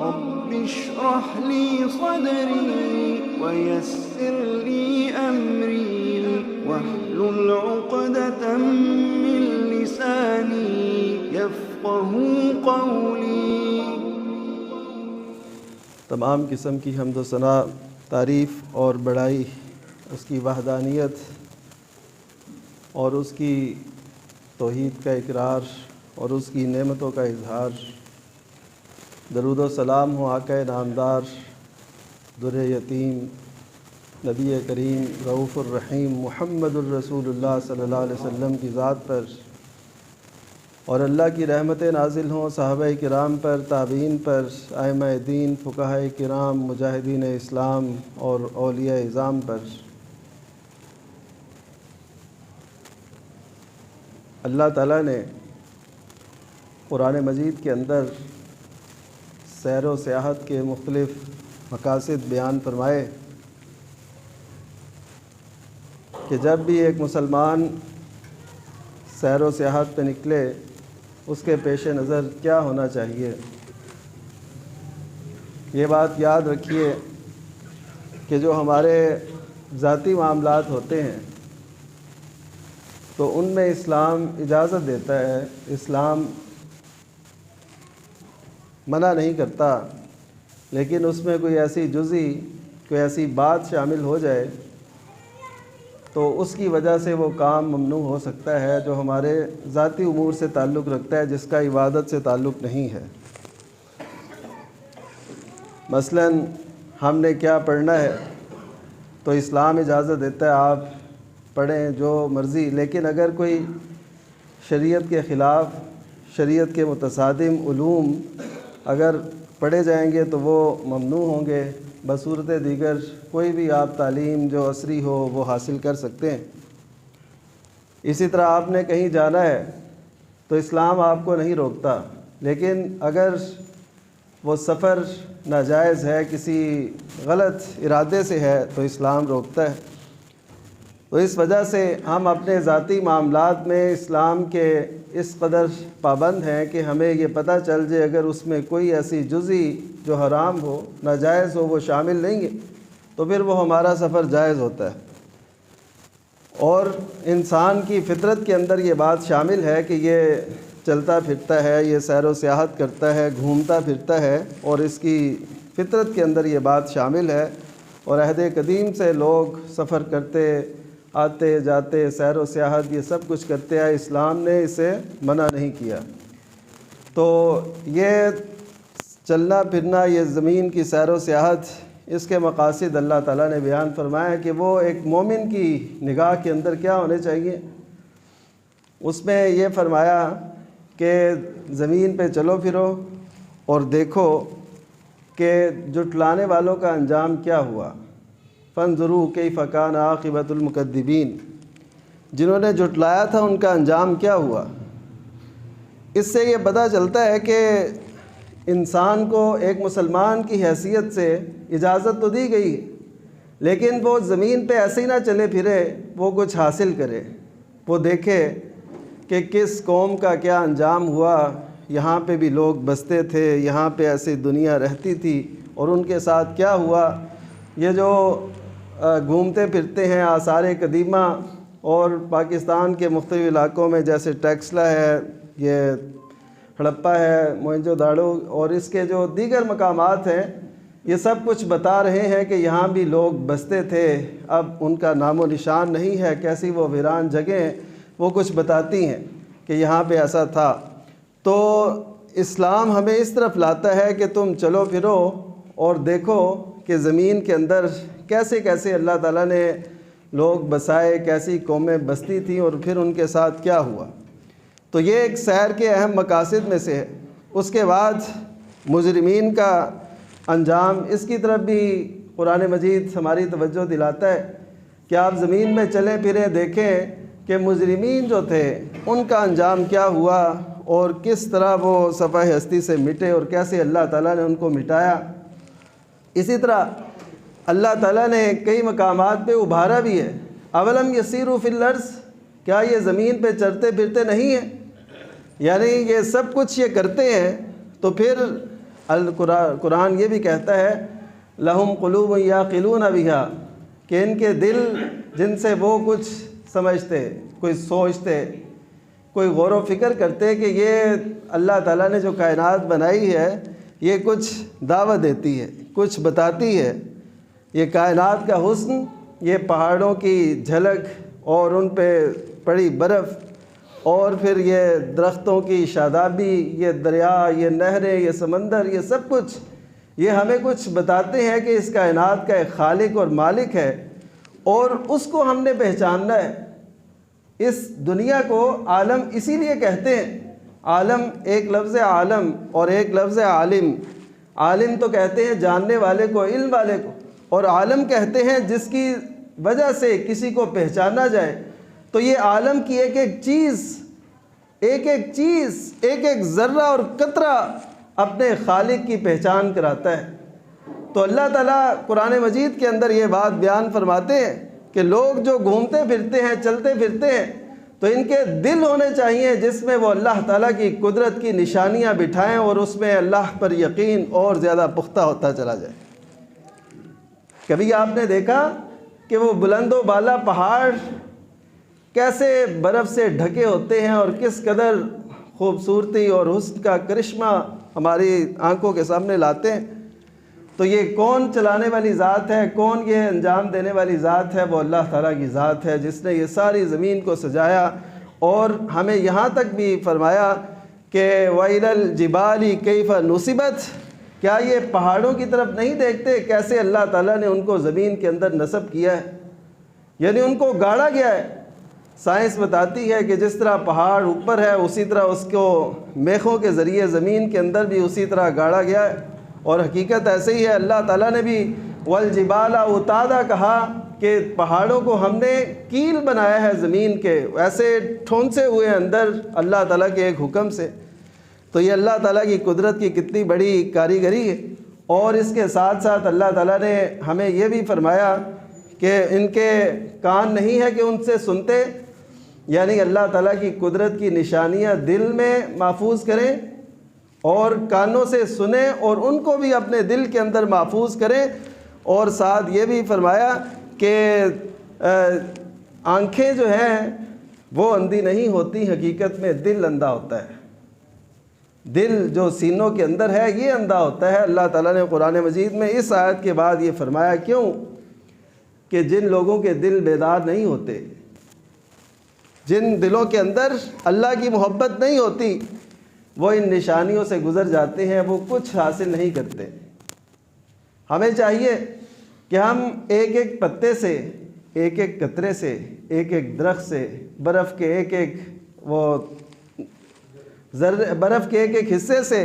رب اشرح لي صدري ويسر لي أمري واحلل عقدة من لساني يفقه قولي۔ تمام قسم کی حمد و ثنا، تعریف اور بڑائی اس کی وحدانیت اور اس کی توحید کا اقرار اور اس کی نعمتوں کا اظہار۔ درود و سلام ہو آقا نامدار، در یتیم، نبی کریم رؤوف الرحیم محمد الرسول اللہ صلی اللہ علیہ وسلم کی ذات پر، اور اللہ کی رحمتیں نازل ہوں صحابہ کرام پر، تابعین پر، ائمہ دین، فقہاء کرام، مجاہدین اسلام اور اولیاء اعظام پر۔ اللہ تعالیٰ نے قرآن مجید کے اندر سیر و سیاحت کے مختلف مقاصد بیان فرمائے کہ جب بھی ایک مسلمان سیر و سیاحت پہ نکلے اس کے پیش نظر کیا ہونا چاہیے۔ یہ بات یاد رکھیے کہ جو ہمارے ذاتی معاملات ہوتے ہیں تو ان میں اسلام اجازت دیتا ہے، اسلام منع نہیں کرتا، لیکن اس میں کوئی ایسی جزئی، کوئی ایسی بات شامل ہو جائے تو اس کی وجہ سے وہ کام ممنوع ہو سکتا ہے جو ہمارے ذاتی امور سے تعلق رکھتا ہے، جس کا عبادت سے تعلق نہیں ہے۔ مثلا ہم نے کیا پڑھنا ہے تو اسلام اجازت دیتا ہے آپ پڑھیں جو مرضی، لیکن اگر کوئی شریعت کے خلاف، شریعت کے متصادم علوم اگر پڑھے جائیں گے تو وہ ممنوع ہوں گے۔ بصورت دیگر کوئی بھی آپ تعلیم جو عصری ہو وہ حاصل کر سکتے ہیں۔ اسی طرح آپ نے کہیں جانا ہے تو اسلام آپ کو نہیں روکتا، لیکن اگر وہ سفر ناجائز ہے، کسی غلط ارادے سے ہے تو اسلام روکتا ہے۔ تو اس وجہ سے ہم اپنے ذاتی معاملات میں اسلام کے اس قدر پابند ہیں کہ ہمیں یہ پتہ چل جائے اگر اس میں کوئی ایسی جزئی جو حرام ہو، ناجائز ہو، وہ شامل نہیں ہے تو پھر وہ ہمارا سفر جائز ہوتا ہے۔ اور انسان کی فطرت کے اندر یہ بات شامل ہے کہ یہ چلتا پھرتا ہے، یہ سیر و سیاحت کرتا ہے، گھومتا پھرتا ہے، اور اس کی فطرت کے اندر یہ بات شامل ہے۔ اور عہد قدیم سے لوگ سفر کرتے، آتے جاتے، سیر و سیاحت یہ سب کچھ کرتے ہیں، اسلام نے اسے منع نہیں کیا۔ تو یہ چلنا پھرنا، یہ زمین کی سیر و سیاحت، اس کے مقاصد اللہ تعالیٰ نے بیان فرمایا کہ وہ ایک مومن کی نگاہ کے اندر کیا ہونے چاہیے۔ اس میں یہ فرمایا کہ زمین پہ چلو پھرو اور دیکھو کہ جھٹلانے والوں کا انجام کیا ہوا۔ فانظروا کیف کان عاقبۃ المکذبین، جنہوں نے جھٹلایا تھا ان کا انجام کیا ہوا۔ اس سے یہ پتہ چلتا ہے کہ انسان کو ایک مسلمان کی حیثیت سے اجازت تو دی گئی، لیکن وہ زمین پہ ایسے ہی نہ چلے پھرے، وہ کچھ حاصل کرے، وہ دیکھے کہ کس قوم کا کیا انجام ہوا۔ یہاں پہ بھی لوگ بستے تھے، یہاں پہ ایسی دنیا رہتی تھی، اور ان کے ساتھ کیا ہوا۔ یہ جو گھومتے پھرتے ہیں آثار قدیمہ، اور پاکستان کے مختلف علاقوں میں جیسے ٹیکسلا ہے، یہ ہڑپہ ہے، موہنجو داڑو، اور اس کے جو دیگر مقامات ہیں، یہ سب کچھ بتا رہے ہیں کہ یہاں بھی لوگ بستے تھے، اب ان کا نام و نشان نہیں ہے، کیسی وہ ویران جگہیں وہ کچھ بتاتی ہیں کہ یہاں پہ ایسا تھا۔ تو اسلام ہمیں اس طرف لاتا ہے کہ تم چلو پھرو اور دیکھو کہ زمین کے اندر کیسے کیسے اللہ تعالیٰ نے لوگ بسائے، کیسی قومیں بستی تھیں، اور پھر ان کے ساتھ کیا ہوا۔ تو یہ ایک سیر کے اہم مقاصد میں سے ہے۔ اس کے بعد مجرمین کا انجام، اس کی طرف بھی قرآن مجید ہماری توجہ دلاتا ہے کہ آپ زمین میں چلیں پھریں، دیکھیں کہ مجرمین جو تھے ان کا انجام کیا ہوا، اور کس طرح وہ صفحہ ہستی سے مٹے، اور کیسے اللہ تعالیٰ نے ان کو مٹایا۔ اسی طرح اللہ تعالیٰ نے کئی مقامات پہ ابھارا بھی ہے۔ اولم یسیروا فی الارض، کیا یہ زمین پہ چلتے پھرتے نہیں ہیں؟ یعنی یہ سب کچھ یہ کرتے ہیں، تو پھر قرآن یہ بھی کہتا ہے لہم قلوب یعقلون بہا، کہ ان کے دل جن سے وہ کچھ سمجھتے، کوئی سوچتے، کوئی غور و فکر کرتے کہ یہ اللہ تعالیٰ نے جو کائنات بنائی ہے یہ کچھ دعوت دیتی ہے، کچھ بتاتی ہے، یہ کائنات کا حسن، یہ پہاڑوں کی جھلک اور ان پہ پڑی برف، اور پھر یہ درختوں کی شادابی، یہ دریا، یہ نہریں، یہ سمندر، یہ سب کچھ یہ ہمیں کچھ بتاتے ہیں کہ اس کائنات کا ایک خالق اور مالک ہے، اور اس کو ہم نے پہچاننا ہے۔ اس دنیا کو عالم اسی لیے کہتے ہیں، عالم ایک لفظ عالم اور ایک لفظ عالم۔ عالم تو کہتے ہیں جاننے والے کو، علم والے کو، اور عالم کہتے ہیں جس کی وجہ سے کسی کو پہچانا جائے۔ تو یہ عالم کی ایک ایک چیز، ایک ایک ذرہ اور قطرہ اپنے خالق کی پہچان کراتا ہے۔ تو اللہ تعالیٰ قرآن مجید کے اندر یہ بات بیان فرماتے ہیں کہ لوگ جو گھومتے پھرتے ہیں، چلتے پھرتے ہیں، تو ان کے دل ہونے چاہیے جس میں وہ اللہ تعالیٰ کی قدرت کی نشانیاں بٹھائیں اور اس میں اللہ پر یقین اور زیادہ پختہ ہوتا چلا جائے۔ کبھی آپ نے دیکھا کہ وہ بلند و بالا پہاڑ کیسے برف سے ڈھکے ہوتے ہیں اور کس قدر خوبصورتی اور حسن کا کرشمہ ہماری آنکھوں کے سامنے لاتے ہیں؟ تو یہ کون چلانے والی ذات ہے، کون یہ انجام دینے والی ذات ہے؟ وہ اللہ تعالیٰ کی ذات ہے جس نے یہ ساری زمین کو سجایا، اور ہمیں یہاں تک بھی فرمایا کہ وَإِلَى الْجِبَالِ كَيْفَ نُصِبَتْ، کیا یہ پہاڑوں کی طرف نہیں دیکھتے کیسے اللہ تعالیٰ نے ان کو زمین کے اندر نصب کیا ہے، یعنی ان کو گاڑا گیا ہے۔ سائنس بتاتی ہے کہ جس طرح پہاڑ اوپر ہے اسی طرح اس کو میخوں کے ذریعے زمین کے اندر بھی اسی طرح گاڑا گیا ہے، اور حقیقت ایسے ہی ہے۔ اللہ تعالیٰ نے بھی وَالْجِبَالَ أَوْتَادًا کہا کہ پہاڑوں کو ہم نے کیل بنایا ہے زمین کے، ایسے ٹھونسے ہوئے اندر اللہ تعالیٰ کے ایک حکم سے۔ تو یہ اللہ تعالیٰ کی قدرت کی کتنی بڑی کاریگری ہے۔ اور اس کے ساتھ ساتھ اللہ تعالیٰ نے ہمیں یہ بھی فرمایا کہ ان کے کان نہیں ہے کہ ان سے سنتے، یعنی اللہ تعالیٰ کی قدرت کی نشانیاں دل میں محفوظ کریں اور کانوں سے سنیں اور ان کو بھی اپنے دل کے اندر محفوظ کریں۔ اور ساتھ یہ بھی فرمایا کہ آنکھیں جو ہیں وہ اندھی نہیں ہوتی، حقیقت میں دل اندھا ہوتا ہے۔ دل جو سینوں کے اندر ہے یہ اندھا ہوتا ہے۔ اللہ تعالیٰ نے قرآن مجید میں اس آیت کے بعد یہ فرمایا، کیوں کہ جن لوگوں کے دل بیدار نہیں ہوتے، جن دلوں کے اندر اللہ کی محبت نہیں ہوتی، وہ ان نشانیوں سے گزر جاتے ہیں، وہ کچھ حاصل نہیں کرتے۔ ہمیں چاہیے کہ ہم ایک ایک پتے سے، ایک ایک قطرے سے، ایک ایک درخت سے، برف کے ایک ایک برف کے ایک ایک حصے سے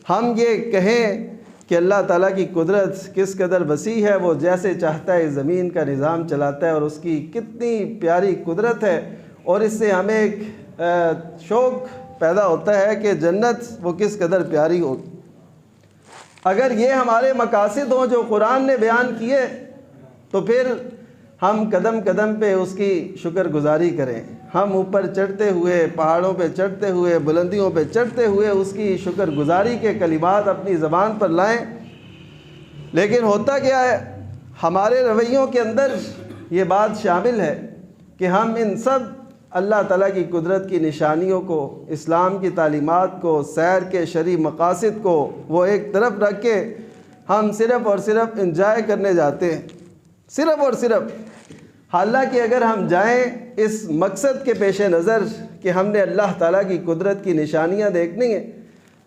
ہم یہ کہیں کہ اللہ تعالیٰ کی قدرت کس قدر وسیع ہے، وہ جیسے چاہتا ہے زمین کا نظام چلاتا ہے، اور اس کی کتنی پیاری قدرت ہے، اور اس سے ہمیں ایک شوق پیدا ہوتا ہے کہ جنت وہ کس قدر پیاری ہوگی۔ اگر یہ ہمارے مقاصد ہوں جو قرآن نے بیان کیے، تو پھر ہم قدم قدم پہ اس کی شکر گزاری کریں، ہم اوپر چڑھتے ہوئے، پہاڑوں پہ چڑھتے ہوئے، بلندیوں پہ چڑھتے ہوئے اس کی شکر گزاری کے کلمات اپنی زبان پر لائیں۔ لیکن ہوتا کیا ہے، ہمارے رویوں کے اندر یہ بات شامل ہے کہ ہم ان سب اللہ تعالیٰ کی قدرت کی نشانیوں کو، اسلام کی تعلیمات کو، سیر کے شرعی مقاصد کو وہ ایک طرف رکھ کے ہم صرف اور صرف انجوائے کرنے جاتے ہیں، صرف اور صرف۔ حالانکہ اگر ہم جائیں اس مقصد کے پیش نظر کہ ہم نے اللہ تعالیٰ کی قدرت کی نشانیاں دیکھنی ہیں،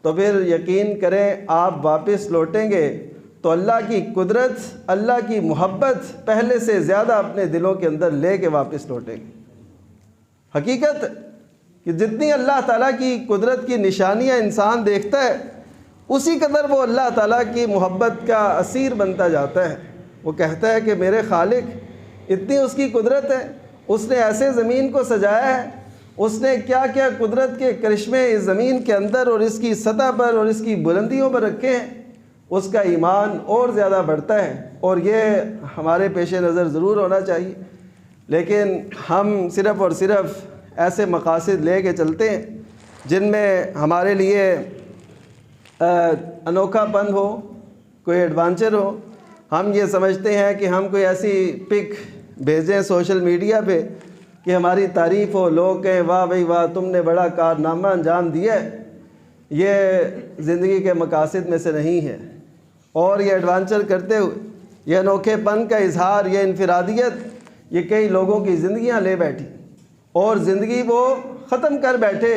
تو پھر یقین کریں آپ واپس لوٹیں گے تو اللہ کی قدرت، اللہ کی محبت پہلے سے زیادہ اپنے دلوں کے اندر لے کے واپس لوٹیں گے۔ حقیقت کہ جتنی اللہ تعالیٰ کی قدرت کی نشانیاں انسان دیکھتا ہے، اسی قدر وہ اللہ تعالیٰ کی محبت کا اسیر بنتا جاتا ہے۔ وہ کہتا ہے کہ میرے خالق، اتنی اس کی قدرت ہے، اس نے ایسے زمین کو سجایا ہے، اس نے کیا کیا قدرت کے کرشمے اس زمین کے اندر اور اس کی سطح پر اور اس کی بلندیوں پر رکھے ہیں، اس کا ایمان اور زیادہ بڑھتا ہے، اور یہ ہمارے پیش نظر ضرور ہونا چاہیے۔ لیکن ہم صرف اور صرف ایسے مقاصد لے کے چلتے ہیں جن میں ہمارے لیے انوکھا پن ہو، کوئی ایڈوانچر ہو، ہم یہ سمجھتے ہیں کہ ہم کوئی ایسی پک بھیجیں سوشل میڈیا پہ کہ ہماری تعریف ہو، لوگ کہیں واہ بھائی واہ تم نے بڑا کارنامہ انجام دیا ہے، یہ زندگی کے مقاصد میں سے نہیں ہے۔ اور یہ ایڈوانچر کرتے ہوئے یہ انوکھے پن کا اظہار، یہ انفرادیت، یہ کئی لوگوں کی زندگیاں لے بیٹھی اور زندگی وہ ختم کر بیٹھے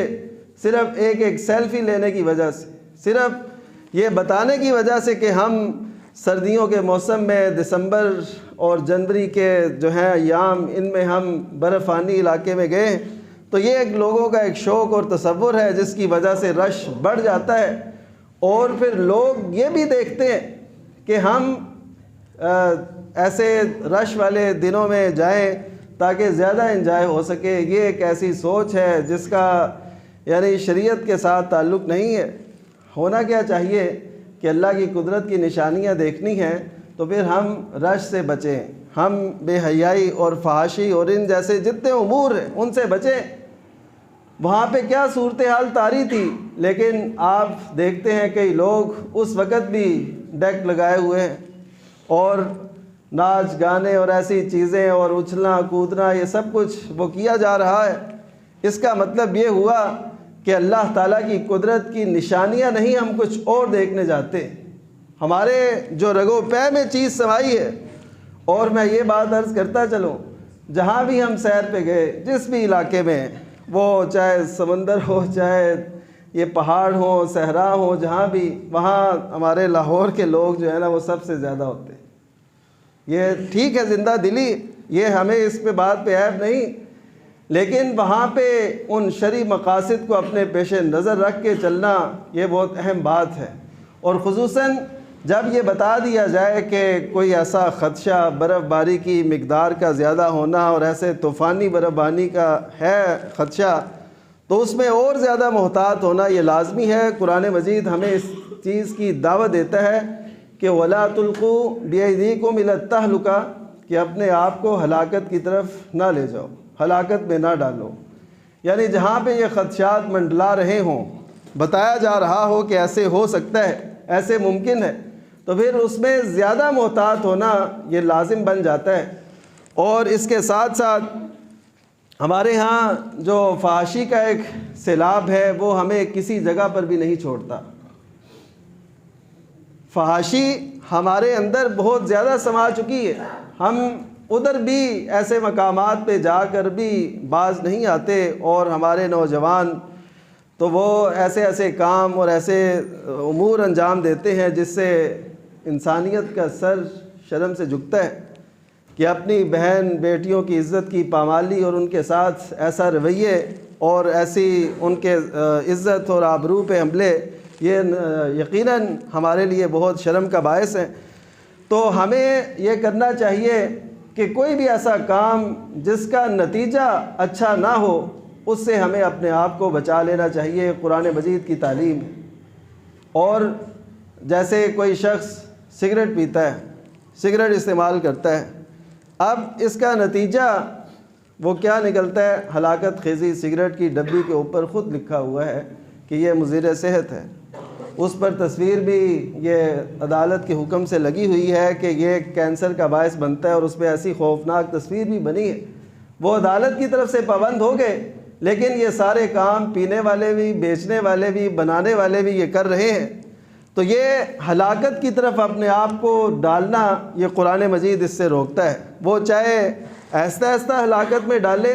صرف ایک سیلفی لینے کی وجہ سے، صرف یہ بتانے کی وجہ سے کہ ہم سردیوں کے موسم میں دسمبر اور جنوری کے جو ہیں ایام، ان میں ہم برفانی علاقے میں گئے، تو یہ ایک لوگوں کا ایک شوق اور تصور ہے جس کی وجہ سے رش بڑھ جاتا ہے۔ اور پھر لوگ یہ بھی دیکھتے ہیں کہ ہم ایسے رش والے دنوں میں جائیں تاکہ زیادہ انجوائے ہو سکے۔ یہ ایک ایسی سوچ ہے جس کا یعنی شریعت کے ساتھ تعلق نہیں ہے۔ ہونا کیا چاہیے کہ اللہ کی قدرت کی نشانیاں دیکھنی ہیں تو پھر ہم رش سے بچیں، ہم بے حیائی اور فحاشی اور ان جیسے جتنے امور ہیں ان سے بچیں۔ وہاں پہ کیا صورتحال طاری تھی، لیکن آپ دیکھتے ہیں کئی لوگ اس وقت بھی ڈیک لگائے ہوئے ہیں اور ناچ گانے اور ایسی چیزیں اور اچھلنا کودنا یہ سب کچھ وہ کیا جا رہا ہے۔ اس کا مطلب یہ ہوا کہ اللہ تعالیٰ کی قدرت کی نشانیاں نہیں، ہم کچھ اور دیکھنے جاتے۔ ہمارے جو رگو پے میں چیز سمائی ہے، اور میں یہ بات عرض کرتا چلوں، جہاں بھی ہم سیر پہ گئے، جس بھی علاقے میں، وہ چاہے سمندر ہو، چاہے یہ پہاڑ ہوں، صحرا ہوں، جہاں بھی، وہاں ہمارے لاہور کے لوگ جو ہے نا وہ سب سے زیادہ ہوتے ہیں۔ یہ ٹھیک ہے زندہ دلی، یہ ہمیں اس پہ بات پہ عیب نہیں، لیکن وہاں پہ ان شرعی مقاصد کو اپنے پیش نظر رکھ کے چلنا یہ بہت اہم بات ہے۔ اور خصوصاً جب یہ بتا دیا جائے کہ کوئی ایسا خدشہ برف باری کی مقدار کا زیادہ ہونا اور ایسے طوفانی برف باری کا ہے خدشہ، تو اس میں اور زیادہ محتاط ہونا یہ لازمی ہے۔ قرآن مجید ہمیں اس چیز کی دعوت دیتا ہے کہ وَلَا تُلْقُوا بِأَيْدِيكُمْ إِلَى التَّهْلُكَةِ، کہ اپنے آپ کو ہلاکت کی طرف نہ لے جاؤ، ہلاکت میں نہ ڈالو۔ یعنی جہاں پہ یہ خدشات منڈلا رہے ہوں، بتایا جا رہا ہو کہ ایسے ہو سکتا ہے، ایسے ممکن ہے، تو پھر اس میں زیادہ محتاط ہونا یہ لازم بن جاتا ہے۔ اور اس کے ساتھ ساتھ ہمارے ہاں جو فحاشی کا ایک سیلاب ہے وہ ہمیں کسی جگہ پر بھی نہیں چھوڑتا۔ فحاشی ہمارے اندر بہت زیادہ سما چکی ہے، ہم ادھر بھی ایسے مقامات پہ جا کر بھی باز نہیں آتے، اور ہمارے نوجوان تو وہ ایسے ایسے کام اور ایسے امور انجام دیتے ہیں جس سے انسانیت کا سر شرم سے جھکتا ہے کہ اپنی بہن بیٹیوں کی عزت کی پامالی اور ان کے ساتھ ایسا رویے اور ایسی ان کے عزت اور آبرو پہ حملے، یہ یقیناً ہمارے لیے بہت شرم کا باعث ہے۔ تو ہمیں یہ کرنا چاہیے کہ کوئی بھی ایسا کام جس کا نتیجہ اچھا نہ ہو اس سے ہمیں اپنے آپ کو بچا لینا چاہیے، قرآن مجید کی تعلیم۔ اور جیسے کوئی شخص سگریٹ پیتا ہے، سگریٹ استعمال کرتا ہے، اب اس کا نتیجہ وہ کیا نکلتا ہے؟ ہلاکت خیزی۔ سگریٹ کی ڈبی کے اوپر خود لکھا ہوا ہے کہ یہ مضر صحت ہے، اس پر تصویر بھی یہ عدالت کے حکم سے لگی ہوئی ہے کہ یہ کینسر کا باعث بنتا ہے، اور اس پہ ایسی خوفناک تصویر بھی بنی ہے۔ وہ عدالت کی طرف سے پابند ہو گئے، لیکن یہ سارے کام پینے والے بھی، بیچنے والے بھی، بنانے والے بھی یہ کر رہے ہیں۔ تو یہ ہلاکت کی طرف اپنے آپ کو ڈالنا یہ قرآن مجید اس سے روکتا ہے۔ وہ چاہے آہستہ آہستہ ہلاکت میں ڈالے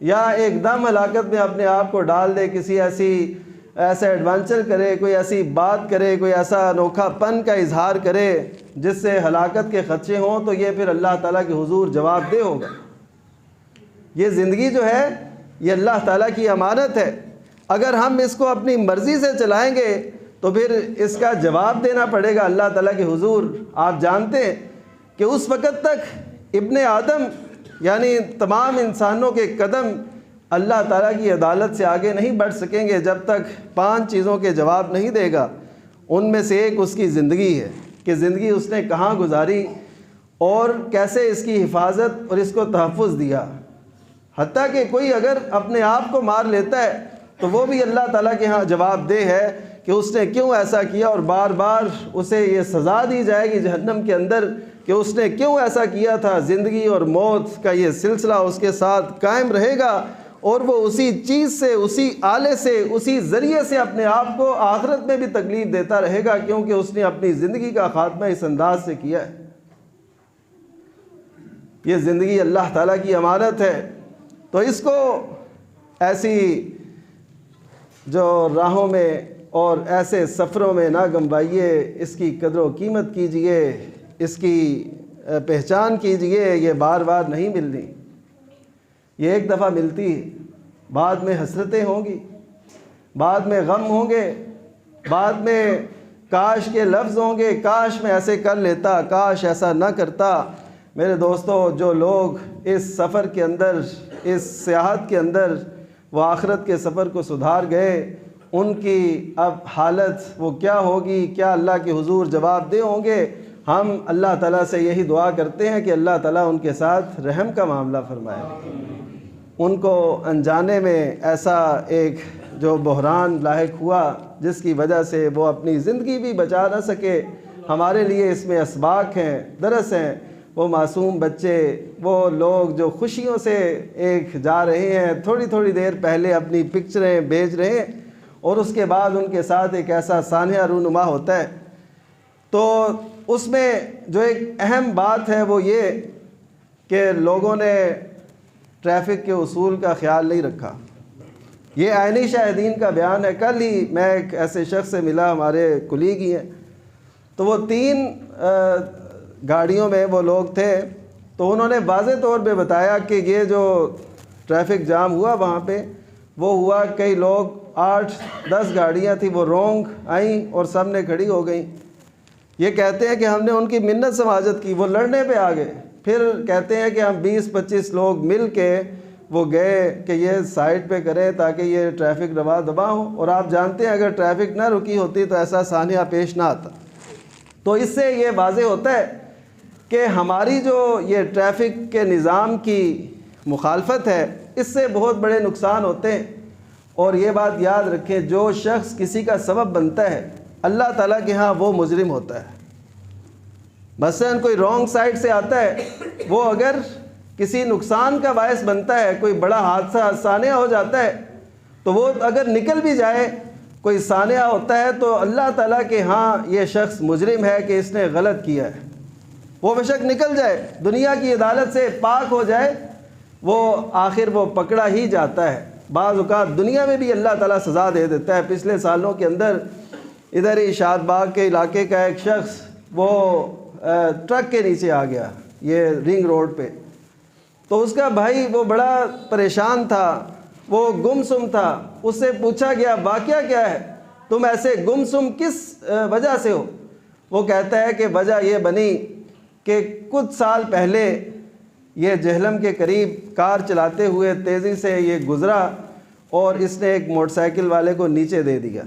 یا ایک دم ہلاکت میں اپنے آپ کو ڈال دے، کسی ایسا ایڈونچر کرے، کوئی ایسی بات کرے، کوئی ایسا انوکھا پن کا اظہار کرے جس سے ہلاکت کے خدشے ہوں، تو یہ پھر اللہ تعالیٰ کے حضور جواب دہ ہوگا۔ یہ زندگی جو ہے یہ اللہ تعالیٰ کی امانت ہے، اگر ہم اس کو اپنی مرضی سے چلائیں گے تو پھر اس کا جواب دینا پڑے گا اللہ تعالیٰ کے حضور۔ آپ جانتے ہیں کہ اس وقت تک ابن آدم یعنی تمام انسانوں کے قدم اللہ تعالیٰ کی عدالت سے آگے نہیں بڑھ سکیں گے جب تک 5 چیزوں کے جواب نہیں دے گا۔ ان میں سے ایک اس کی زندگی ہے کہ زندگی اس نے کہاں گزاری اور کیسے اس کی حفاظت اور اس کو تحفظ دیا۔ حتیٰ کہ کوئی اگر اپنے آپ کو مار لیتا ہے تو وہ بھی اللہ تعالیٰ کے ہاں جواب دہ ہے کہ اس نے کیوں ایسا کیا، اور بار بار اسے یہ سزا دی جائے گی جہنم کے اندر کہ اس نے کیوں ایسا کیا تھا۔ زندگی اور موت کا یہ سلسلہ اس کے ساتھ قائم رہے گا، اور وہ اسی چیز سے، اسی آلے سے، اسی ذریعے سے اپنے آپ کو آخرت میں بھی تکلیف دیتا رہے گا، کیونکہ اس نے اپنی زندگی کا خاتمہ اس انداز سے کیا ہے۔ یہ زندگی اللہ تعالیٰ کی امانت ہے، تو اس کو ایسی جو راہوں میں اور ایسے سفروں میں نہ گنوائیے، اس کی قدر و قیمت کیجئے، اس کی پہچان کیجئے۔ یہ بار بار نہیں ملنی، یہ ایک دفعہ ملتی ہے، بعد میں حسرتیں ہوں گی، بعد میں غم ہوں گے، بعد میں کاش کے لفظ ہوں گے، کاش میں ایسے کر لیتا، کاش ایسا نہ کرتا۔ میرے دوستو، جو لوگ اس سفر کے اندر، اس سیاحت کے اندر وہ آخرت کے سفر کو سدھار گئے، ان کی اب حالت وہ کیا ہوگی، کیا اللہ کے حضور جواب دہ ہوں گے۔ ہم اللہ تعالیٰ سے یہی دعا کرتے ہیں کہ اللہ تعالیٰ ان کے ساتھ رحم کا معاملہ فرمائے، ان کو انجانے میں ایسا ایک جو بحران لاحق ہوا جس کی وجہ سے وہ اپنی زندگی بھی بچا نہ سکے، ہمارے لیے اس میں اسباق ہیں، درس ہیں۔ وہ معصوم بچے، وہ لوگ جو خوشیوں سے ایک جا رہے ہیں، تھوڑی تھوڑی دیر پہلے اپنی پکچریں بھیج رہے ہیں، اور اس کے بعد ان کے ساتھ ایک ایسا سانحہ رونما ہوتا ہے، تو اس میں جو ایک اہم بات ہے وہ یہ کہ لوگوں نے ٹریفک کے اصول کا خیال نہیں رکھا۔ یہ عینی شاہدین کا بیان ہے۔ کل ہی میں ایک ایسے شخص سے ملا، ہمارے کلیگ ہی ہیں، تو وہ 3 گاڑیوں میں وہ لوگ تھے، تو انہوں نے واضح طور پہ بتایا کہ یہ جو ٹریفک جام ہوا وہاں پہ وہ ہوا، کئی لوگ 8-10 گاڑیاں تھیں وہ رونگ آئیں اور سب نے کھڑی ہو گئیں۔ یہ کہتے ہیں کہ ہم نے ان کی منت سماجت کی، وہ لڑنے پہ آ گئے۔ پھر کہتے ہیں کہ ہم 20-25 لوگ مل کے وہ گئے کہ یہ سائڈ پہ کریں تاکہ یہ ٹریفک رواں دباں ہو، اور آپ جانتے ہیں اگر ٹریفک نہ رکی ہوتی تو ایسا سانحہ پیش نہ آتا۔ تو اس سے یہ واضح ہوتا ہے کہ ہماری جو یہ ٹریفک کے نظام کی مخالفت ہے، اس سے بہت بڑے نقصان ہوتے ہیں۔ اور یہ بات یاد رکھیں، جو شخص کسی کا سبب بنتا ہے اللہ تعالیٰ کے ہاں وہ مجرم ہوتا ہے۔ مثلاً کوئی رانگ سائڈ سے آتا ہے، وہ اگر کسی نقصان کا باعث بنتا ہے، کوئی بڑا حادثہ سانحہ ہو جاتا ہے، تو وہ اگر نکل بھی جائے، کوئی سانحہ ہوتا ہے، تو اللہ تعالیٰ کے ہاں یہ شخص مجرم ہے کہ اس نے غلط کیا ہے۔ وہ بے شک نکل جائے، دنیا کی عدالت سے پاک ہو جائے، وہ آخر وہ پکڑا ہی جاتا ہے۔ بعض اوقات دنیا میں بھی اللہ تعالیٰ سزا دے دیتا ہے۔ پچھلے سالوں کے اندر ادھر ہی شاد باغ کے علاقے کا ایک شخص وہ ٹرک کے نیچے آ گیا، یہ رنگ روڈ پہ، تو اس کا بھائی وہ بڑا پریشان تھا، وہ گمسم تھا۔ اس سے پوچھا گیا واقعہ کیا ہے، تم ایسے گمسم کس وجہ سے ہو؟ وہ کہتا ہے کہ وجہ یہ بنی کہ کچھ سال پہلے یہ جہلم کے قریب کار چلاتے ہوئے تیزی سے یہ گزرا اور اس نے ایک موٹر سائیکل والے کو نیچے دے دیا۔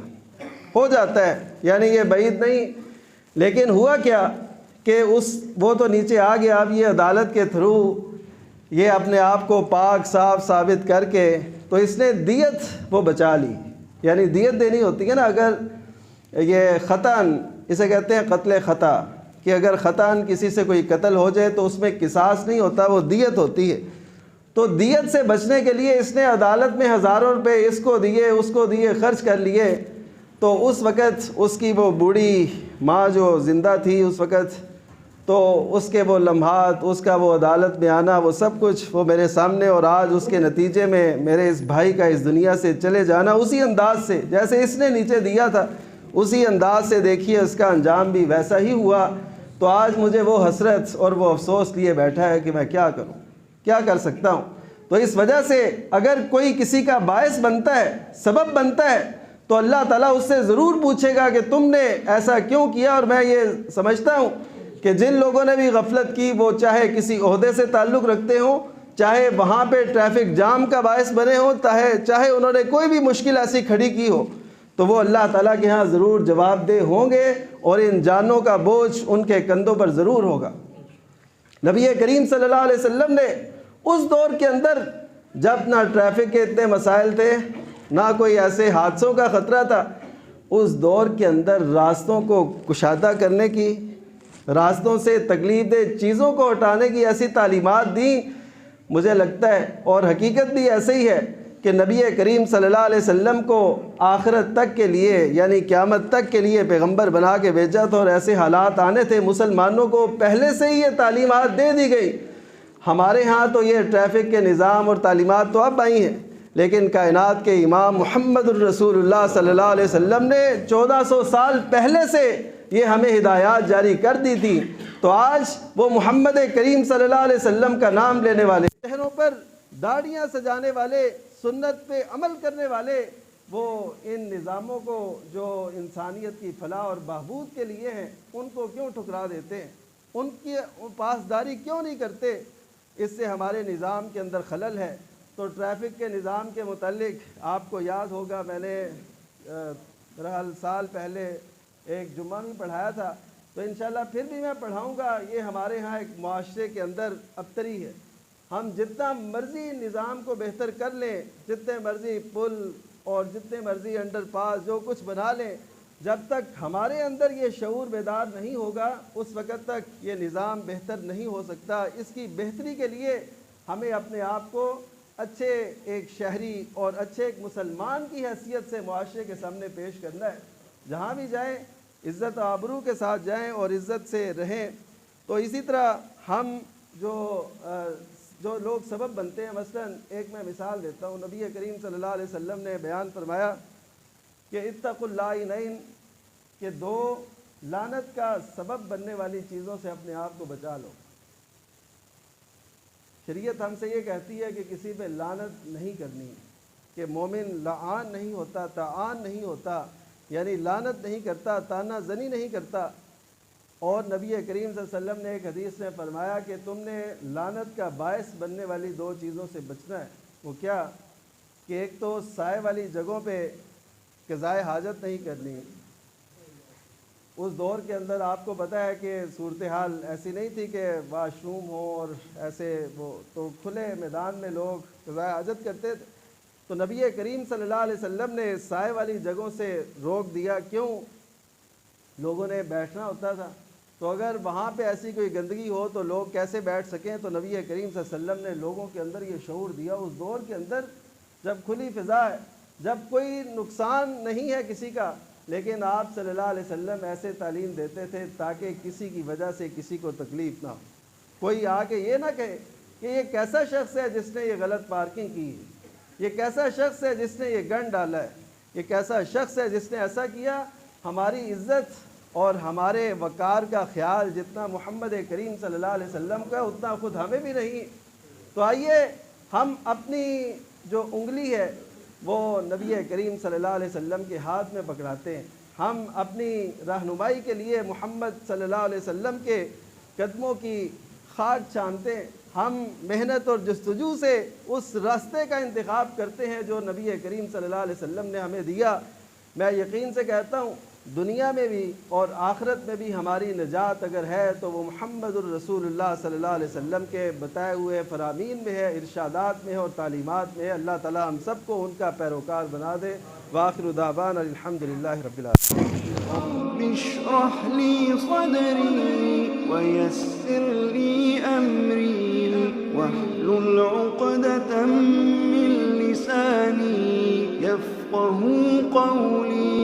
ہو جاتا ہے، یعنی یہ بعید نہیں، لیکن ہوا کیا کہ وہ تو نیچے آ گیا۔ اب یہ عدالت کے تھرو یہ اپنے آپ کو پاک صاف ثابت کر کے تو اس نے دیت وہ بچا لی، یعنی دیت دینی ہوتی ہے نا، اگر یہ خطاً، اسے کہتے ہیں قتل خطا، کہ اگر خطاً کسی سے کوئی قتل ہو جائے تو اس میں قصاص نہیں ہوتا، وہ دیت ہوتی ہے۔ تو دیت سے بچنے کے لیے اس نے عدالت میں ہزاروں روپے اس کو دیے اس کو دیے، خرچ کر لیے۔ تو اس وقت اس کی وہ بوڑھی ماں جو زندہ تھی اس وقت، تو اس کے وہ لمحات، اس کا وہ عدالت میں آنا، وہ سب کچھ وہ میرے سامنے، اور آج اس کے نتیجے میں میرے اس بھائی کا اس دنیا سے چلے جانا اسی انداز سے جیسے اس نے نیچے دیا تھا، اسی انداز سے دیکھیے اس کا انجام بھی ویسا ہی ہوا۔ تو آج مجھے وہ حسرت اور وہ افسوس لیے بیٹھا ہے کہ میں کیا کروں، کیا کر سکتا ہوں۔ تو اس وجہ سے اگر کوئی کسی کا باعث بنتا ہے، سبب بنتا ہے، تو اللہ تعالیٰ اس سے ضرور پوچھے گا کہ تم نے ایسا کیوں کیا۔ اور میں یہ سمجھتا ہوں کہ جن لوگوں نے بھی غفلت کی، وہ چاہے کسی عہدے سے تعلق رکھتے ہوں، چاہے وہاں پہ ٹریفک جام کا باعث بنے ہوں، چاہے انہوں نے کوئی بھی مشکل ایسی کھڑی کی ہو، تو وہ اللہ تعالیٰ کے ہاں ضرور جواب دہ ہوں گے، اور ان جانوں کا بوجھ ان کے کندھوں پر ضرور ہوگا۔ نبی کریم صلی اللہ علیہ وسلم نے اس دور کے اندر جب نہ ٹریفک کے اتنے مسائل تھے، نہ کوئی ایسے حادثوں کا خطرہ تھا، اس دور کے اندر راستوں کو کشادہ کرنے کی، راستوں سے تکلیف دہ چیزوں کو ہٹانے کی ایسی تعلیمات دیں. مجھے لگتا ہے اور حقیقت بھی ایسے ہی ہے کہ نبی کریم صلی اللہ علیہ وسلم کو آخرت تک کے لیے یعنی قیامت تک کے لیے پیغمبر بنا کے بھیجا تھا، اور ایسے حالات آنے تھے مسلمانوں کو پہلے سے ہی یہ تعلیمات دے دی گئی. ہمارے ہاں تو یہ ٹریفک کے نظام اور تعلیمات تو اب آئی ہیں، لیکن کائنات کے امام محمد الرسول اللہ صلی اللہ علیہ وسلم نے 1400 سال پہلے سے یہ ہمیں ہدایات جاری کر دی تھی. تو آج وہ محمد کریم صلی اللہ علیہ وسلم کا نام لینے والے، چہروں پر داڑیاں سجانے والے، سنت پہ عمل کرنے والے، وہ ان نظاموں کو جو انسانیت کی فلاح اور بہبود کے لیے ہیں ان کو کیوں ٹھکرا دیتے ہیں، ان کی پاسداری کیوں نہیں کرتے؟ اس سے ہمارے نظام کے اندر خلل ہے. تو ٹریفک کے نظام کے متعلق آپ کو یاد ہوگا میں نے بہرحال سال پہلے ایک جمعہ میں پڑھایا تھا، تو انشاءاللہ پھر بھی میں پڑھاؤں گا. یہ ہمارے ہاں ایک معاشرے کے اندر ابتری ہے. ہم جتنا مرضی نظام کو بہتر کر لیں، جتنے مرضی پل اور جتنے مرضی انڈر پاس جو کچھ بنا لیں، جب تک ہمارے اندر یہ شعور بیدار نہیں ہوگا اس وقت تک یہ نظام بہتر نہیں ہو سکتا. اس کی بہتری کے لیے ہمیں اپنے آپ کو اچھے ایک شہری اور اچھے ایک مسلمان کی حیثیت سے معاشرے کے سامنے پیش کرنا ہے. جہاں بھی جائیں عزت و آبرو کے ساتھ جائیں اور عزت سے رہیں. تو اسی طرح ہم جو لوگ سبب بنتے ہیں، مثلا ایک میں مثال دیتا ہوں، نبی کریم صلی اللہ علیہ وسلم نے بیان فرمایا کہ اتقوا اللعینین، کہ 2 لعنت کا سبب بننے والی چیزوں سے اپنے آپ کو بچا لو. شریعت ہم سے یہ کہتی ہے کہ کسی پہ لعنت نہیں کرنی، کہ مومن لعان نہیں ہوتا، تعان نہیں ہوتا، یعنی لعنت نہیں کرتا، تانا زنی نہیں کرتا. اور نبی کریم صلی اللہ علیہ وسلم نے ایک حدیث میں فرمایا کہ تم نے لعنت کا باعث بننے والی 2 چیزوں سے بچنا ہے. وہ کیا؟ کہ ایک تو سائے والی جگہوں پہ قضائے حاجت نہیں کرنی. اس دور کے اندر آپ کو پتہ ہے کہ صورتحال ایسی نہیں تھی کہ واش روم ہو اور ایسے وہ، تو کھلے میدان میں لوگ قضائے حاجت کرتے تھے. تو نبی کریم صلی اللہ علیہ وسلم نے سائے والی جگہوں سے روک دیا. کیوں؟ لوگوں نے بیٹھنا ہوتا تھا، تو اگر وہاں پہ ایسی کوئی گندگی ہو تو لوگ کیسے بیٹھ سکیں؟ تو نبی کریم صلی اللہ علیہ وسلم نے لوگوں کے اندر یہ شعور دیا. اس دور کے اندر جب کھلی فضا ہے، جب کوئی نقصان نہیں ہے کسی کا، لیکن آپ صلی اللہ علیہ وسلم ایسے تعلیم دیتے تھے تاکہ کسی کی وجہ سے کسی کو تکلیف نہ ہو. کوئی آ کے یہ نہ کہے کہ یہ کیسا شخص ہے جس نے یہ غلط پارکنگ کی ہے، یہ کیسا شخص ہے جس نے یہ گن ڈالا ہے، یہ کیسا شخص ہے جس نے ایسا کیا. ہماری عزت اور ہمارے وقار کا خیال جتنا محمد کریم صلی اللہ علیہ وسلم کا اتنا خود ہمیں بھی نہیں. تو آئیے ہم اپنی جو انگلی ہے وہ نبی کریم صلی اللہ علیہ وسلم کے ہاتھ میں پکڑاتے ہیں. ہم اپنی رہنمائی کے لیے محمد صلی اللہ علیہ وسلم کے قدموں کی خاک چھانتے ہیں. ہم محنت اور جستجو سے اس راستے کا انتخاب کرتے ہیں جو نبی کریم صلی اللہ علیہ وسلم نے ہمیں دیا. میں یقین سے کہتا ہوں دنیا میں بھی اور آخرت میں بھی ہماری نجات اگر ہے تو وہ محمد الرسول اللہ صلی اللہ علیہ وسلم کے بتائے ہوئے فرامین میں ہے، ارشادات میں ہے اور تعلیمات میں ہے. اللہ تعالی ہم سب کو ان کا پیروکار بنا دے. وآخر دعوانا الحمدللہ رب العالمین. رب اشرح لي صدري ويسر لي أمري واحلل عقدة من لساني يفقه قولي.